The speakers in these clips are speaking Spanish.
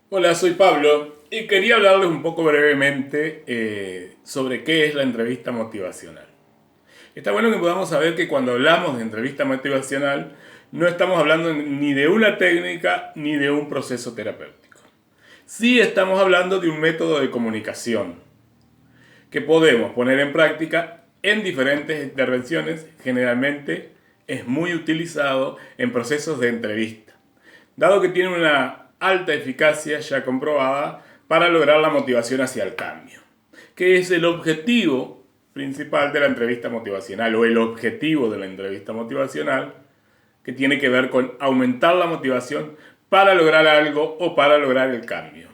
Hola, soy Pablo y quería hablarles un poco brevemente sobre qué es la entrevista motivacional. Está bueno que podamos saber que cuando hablamos de entrevista motivacional no estamos hablando ni de una técnica ni de un proceso terapéutico. Sí estamos hablando de un método de comunicación que podemos poner en práctica en diferentes intervenciones. Generalmente es muy utilizado en procesos de entrevista, dado que tiene una alta eficacia ya comprobada para lograr la motivación hacia el cambio, que es el objetivo principal de la entrevista motivacional o el objetivo de la entrevista motivacional, que tiene que ver con aumentar la motivación para lograr algo o para lograr el cambio.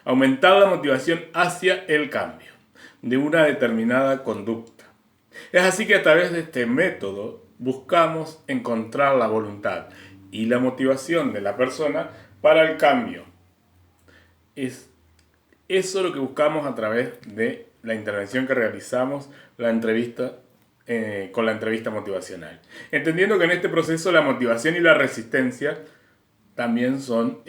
Aumentar la motivación hacia el cambio de una determinada conducta. Es así que a través de este método buscamos encontrar la voluntad y la motivación de la persona para el cambio. Es eso lo que buscamos a través de la intervención que realizamos, la entrevista con la entrevista motivacional. Entendiendo que en este proceso la motivación y la resistencia también son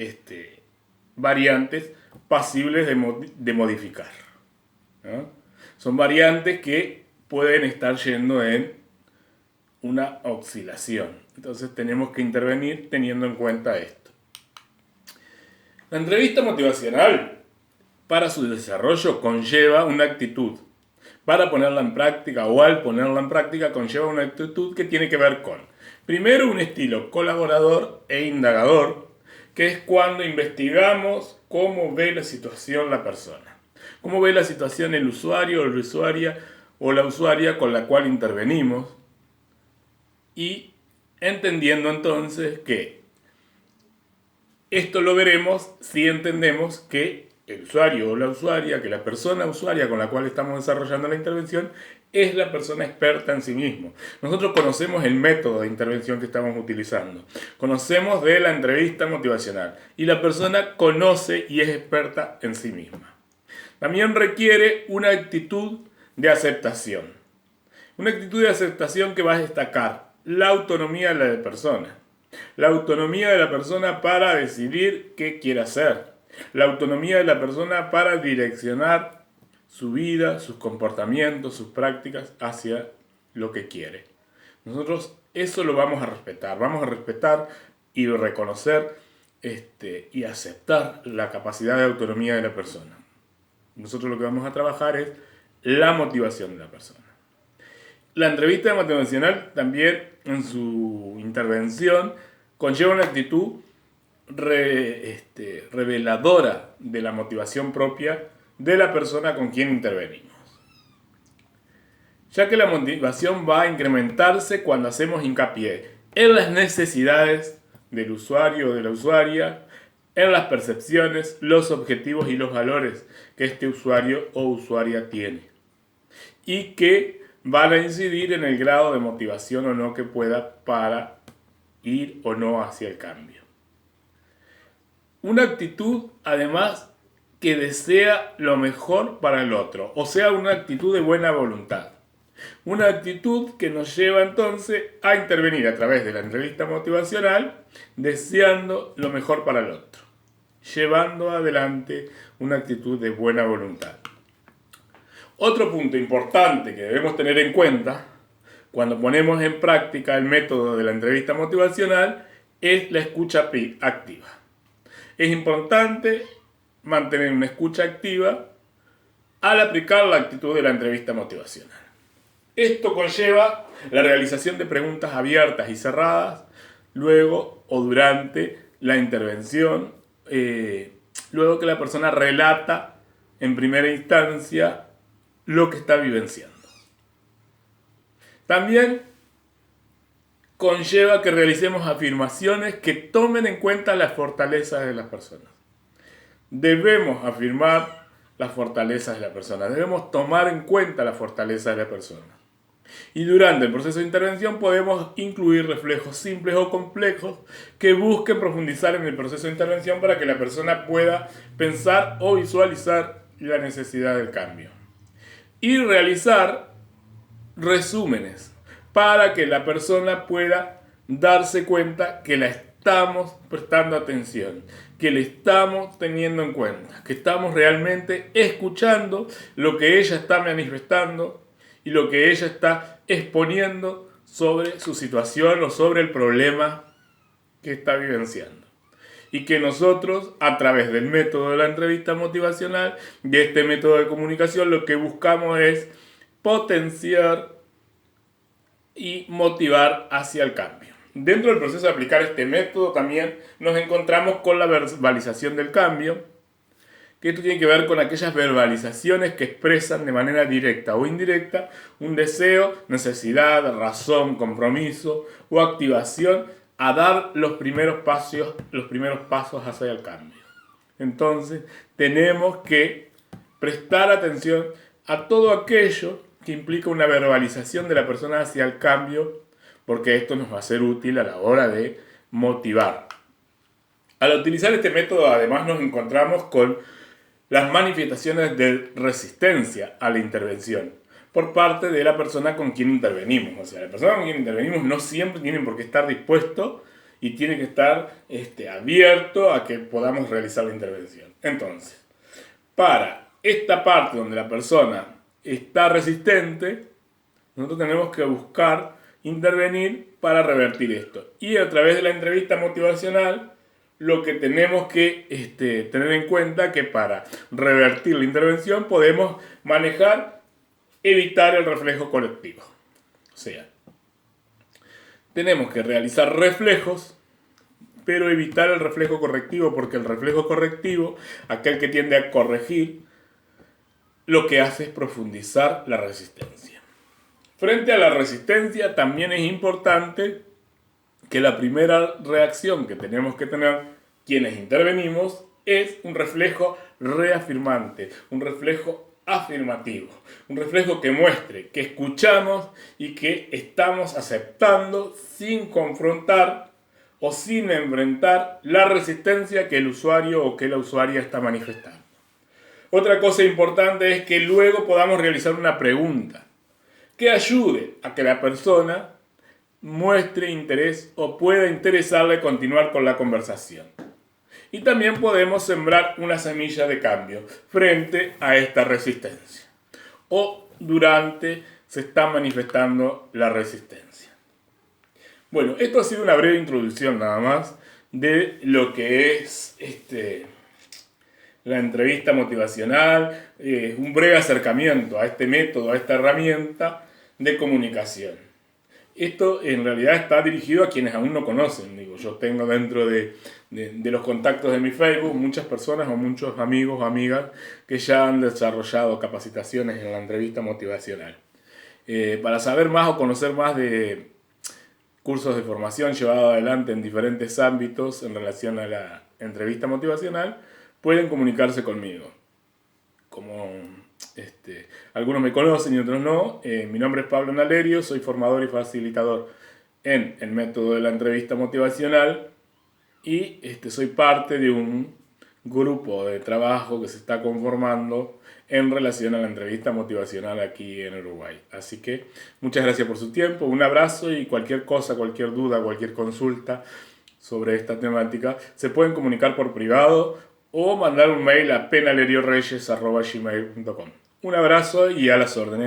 variantes pasibles de modificar, ¿no? Son variantes que pueden estar yendo en una oscilación. Entonces tenemos que intervenir teniendo en cuenta esto. La entrevista motivacional para su desarrollo conlleva una actitud. Para ponerla en práctica o al ponerla en práctica conlleva una actitud que tiene que ver con, primero, un estilo colaborador e indagador, que es cuando investigamos cómo ve la situación la persona, cómo ve la situación el usuario o la usuaria con la cual intervenimos, y entendiendo entonces que esto lo veremos si entendemos que el usuario o la usuaria, que la persona usuaria con la cual estamos desarrollando la intervención es la persona experta en sí mismo. Nosotros conocemos el método de intervención que estamos utilizando, conocemos de la entrevista motivacional y la persona conoce y es experta en sí misma. También requiere una actitud de aceptación. Una actitud de aceptación que va a destacar la autonomía de la persona. La autonomía de la persona para decidir qué quiere hacer. La autonomía de la persona para direccionar su vida, sus comportamientos, sus prácticas hacia lo que quiere. Nosotros eso lo vamos a respetar y reconocer y aceptar la capacidad de autonomía de la persona. Nosotros lo que vamos a trabajar es la motivación de la persona. La entrevista motivacional también en su intervención conlleva una actitud reveladora de la motivación propia de la persona con quien intervenimos, ya que la motivación va a incrementarse cuando hacemos hincapié en las necesidades del usuario o de la usuaria, en las percepciones, los objetivos y los valores que este usuario o usuaria tiene, y que van a incidir en el grado de motivación o no que pueda para ir o no hacia el cambio. Una actitud, además, que desea lo mejor para el otro, o sea, una actitud de buena voluntad. Una actitud que nos lleva entonces a intervenir a través de la entrevista motivacional, deseando lo mejor para el otro, llevando adelante una actitud de buena voluntad. Otro punto importante que debemos tener en cuenta cuando ponemos en práctica el método de la entrevista motivacional es la escucha activa. Es importante mantener una escucha activa al aplicar la actitud de la entrevista motivacional. Esto conlleva la realización de preguntas abiertas y cerradas luego o durante la intervención, luego que la persona relata en primera instancia lo que está vivenciando. También conlleva que realicemos afirmaciones que tomen en cuenta las fortalezas de las personas. Debemos afirmar las fortalezas de la persona, debemos tomar en cuenta la fortaleza de la persona. Y durante el proceso de intervención podemos incluir reflejos simples o complejos que busquen profundizar en el proceso de intervención para que la persona pueda pensar o visualizar la necesidad del cambio. Y realizar resúmenes para que la persona pueda darse cuenta que estamos prestando atención, que le estamos teniendo en cuenta, que estamos realmente escuchando lo que ella está manifestando y lo que ella está exponiendo sobre su situación o sobre el problema que está vivenciando. Y que nosotros, a través del método de la entrevista motivacional, de este método de comunicación, lo que buscamos es potenciar y motivar hacia el cambio. Dentro del proceso de aplicar este método también nos encontramos con la verbalización del cambio, que esto tiene que ver con aquellas verbalizaciones que expresan de manera directa o indirecta un deseo, necesidad, razón, compromiso o activación a dar los primeros pasos hacia el cambio. Entonces, tenemos que prestar atención a todo aquello que implica una verbalización de la persona hacia el cambio, porque esto nos va a ser útil a la hora de motivar. Al utilizar este método, además, nos encontramos con las manifestaciones de resistencia a la intervención por parte de la persona con quien intervenimos. O sea, la persona con quien intervenimos no siempre tiene por qué estar dispuesto y tiene que estar abierto a que podamos realizar la intervención. Entonces, para esta parte donde la persona está resistente, nosotros tenemos que buscar intervenir para revertir esto. Y a través de la entrevista motivacional, lo que tenemos que tener en cuenta que para revertir la intervención podemos manejar, evitar el reflejo colectivo. O sea, tenemos que realizar reflejos, pero evitar el reflejo correctivo, porque el reflejo correctivo, aquel que tiende a corregir, lo que hace es profundizar la resistencia. Frente a la resistencia también es importante que la primera reacción que tenemos que tener quienes intervenimos es un reflejo reafirmante, un reflejo afirmativo, un reflejo que muestre que escuchamos y que estamos aceptando sin confrontar o sin enfrentar la resistencia que el usuario o que la usuaria está manifestando. Otra cosa importante es que luego podamos realizar una pregunta que ayude a que la persona muestre interés o pueda interesarle continuar con la conversación. Y también podemos sembrar una semilla de cambio frente a esta resistencia o durante se está manifestando la resistencia. Bueno, esto ha sido una breve introducción nada más de lo que es la entrevista motivacional, un breve acercamiento a este método, a esta herramienta de comunicación. Esto en realidad está dirigido a quienes aún no conocen. Yo tengo dentro de los contactos de mi Facebook muchas personas o muchos amigos o amigas que ya han desarrollado capacitaciones en la entrevista motivacional. Para saber más o conocer más de cursos de formación llevados adelante en diferentes ámbitos en relación a la entrevista motivacional, pueden comunicarse conmigo. Como algunos me conocen y otros no, mi nombre es Pablo Nalerio, soy formador y facilitador en el método de la entrevista motivacional y soy parte de un grupo de trabajo que se está conformando en relación a la entrevista motivacional aquí en Uruguay. Así que muchas gracias por su tiempo, un abrazo y cualquier cosa, cualquier duda, cualquier consulta sobre esta temática se pueden comunicar por privado o mandar un mail a penalerioreyes@gmail.com. Un abrazo y a las órdenes.